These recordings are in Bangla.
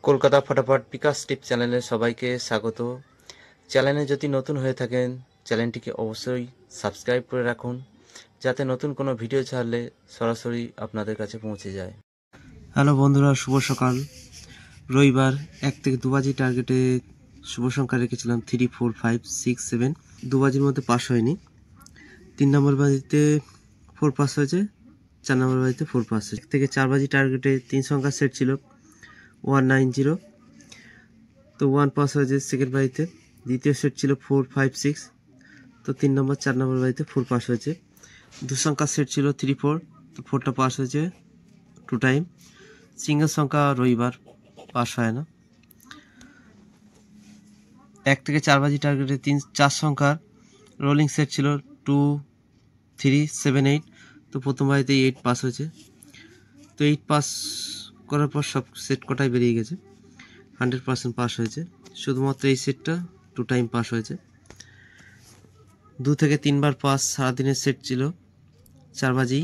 কলকাতা ফটাফট বিকাশ টিপ চ্যানেলে সবাইকে স্বাগত। চ্যানেলে যদি নতুন হয়ে থাকেন চ্যানেলটিকে অবশ্যই সাবস্ক্রাইব করে রাখুন, যাতে নতুন কোনো ভিডিও ছাড়লে সরাসরি আপনাদের কাছে পৌঁছে যায়। হ্যালো বন্ধুরা, শুভ সকাল। রবিবার 1 থেকে 2 বাজি টার্গেটে শুভ সংখ্যা রেখেছিলাম 3, 4, 5, 6, 7। 2 বাজির মধ্যে পাস হয়নি। 3 নম্বর বাজিতে 4 পাস হয়েছে, 4 নম্বর বাজিতে 4 পাস হয়েছে। 1 থেকে 4 বাজি টার্গেটে 3 সংখ্যার সেট ছিল 190, তো 1 পাস হয়েছে সেকেন্ড বাজিতে। দ্বিতীয় সেট ছিল 4, 5, 6, তো 3 নম্বর 4 নম্বর বাজিতে 4 পাস হয়েছে। 2 সংখ্যার সেট ছিল 3, 4, তো 4টা পাস হয়েছে 2 টাইম। সিঙ্গেল সংখ্যা রবিবার পাস হয় না। 1 থেকে 4 বাজি টার্গেটে 4 সংখ্যার রোলিং সেট ছিল 2, 3, 7, 8, তো প্রথম বাজিতে 8 পাস হয়েছে। তো 8 পাস করার পর সব সেট কটাই বেরিয়ে গেছে, 100% পাস হয়েছে। শুধুমাত্র এই সেটটা 2 টাইম পাস হয়েছে। 2 থেকে 3 বার পাস সারাদিনের সেট ছিল 4 বাজি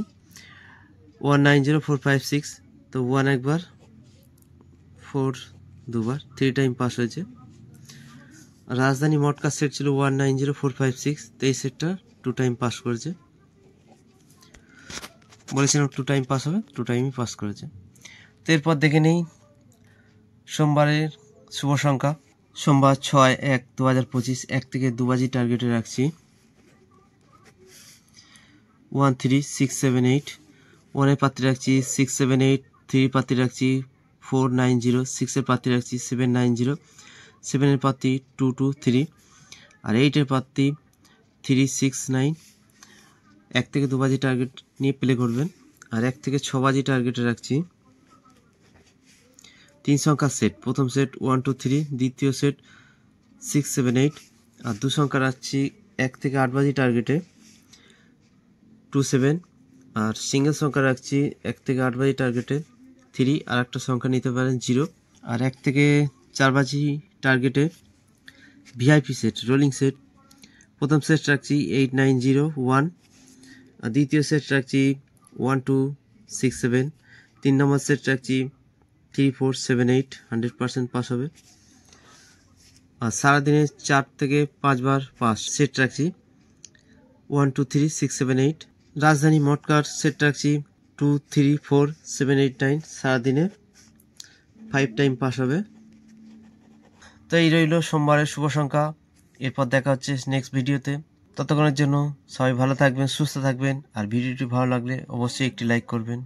190, 4, 5, 6, তো 1 একবার, 4 দুবার, 3 টাইম পাস হয়েছে। রাজধানী মটকা সেট ছিল 190, 4, 5, 6, তো এই সেটটা 2 টাইম পাস করেছে। বলেছিলাম 2 টাইম পাস হবে, 2 টাইমই পাস করেছে। তো এরপর দেখে নেই সোমবারের শুভ সংখ্যা। সোমবার 6/1/2025 1 থেকে 2 বাজি টার্গেটে রাখছি 1, 3, 6, 7, 8। 1 এর পাত্রে রাখছি 6, 7, 8। 3 পাত্রে রাখছি 4, 9, 0। 6 এর পাত্রে রাখছি 7, 9, 0। 7 এর পাত্রী 2, 2, 3, আর 8 এর পাত্রী 3, 6, 9। 1 থেকে 2 বাজি টার্গেট নিয়ে প্লে করবেন। আর 1 থেকে 6 বাজি টার্গেটে রাখছি 3 সংখ্যার সেট। প্রথম সেট 1, 2, 3, দ্বিতীয় সেট 6, 7, 8, আর 2 সংখ্যা রাখছি 1 থেকে 8 বাজি টার্গেটে 2, 7, আর সিঙ্গেল সংখ্যা রাখছি 1 থেকে 8 বাজি টার্গেটে 3, আর একটা সংখ্যা নিতে পারেন 0। আর 1 থেকে 4 বাজি টার্গেটে ভিআইপি সেট, রোলিং সেট। প্রথম সেট রাখছি 8, 9, 0, 1, আর দ্বিতীয় সেট রাখছি 1, 2, 6, 7। 3 নম্বর সেট রাখছি 3, 4, 7, 8, 100% পাস হবে। আর সারাদিনে 4 থেকে 5 বার পাস সেট রাখছি 1, 2, 3, 6, 7, 8। রাজধানী মটকার সেট রাখছি 2, 3, 4, 7, 8, 9। সারাদিনে 5 টাইম পাস হবে। তো এই রইল সোমবারের শুভ সংখ্যা। এরপর দেখা হচ্ছে নেক্সট ভিডিওতে। ততক্ষণের জন্য সবাই ভালো থাকবেন, সুস্থ থাকবেন, আর ভিডিওটি ভালো লাগলে অবশ্যই একটি লাইক করবেন।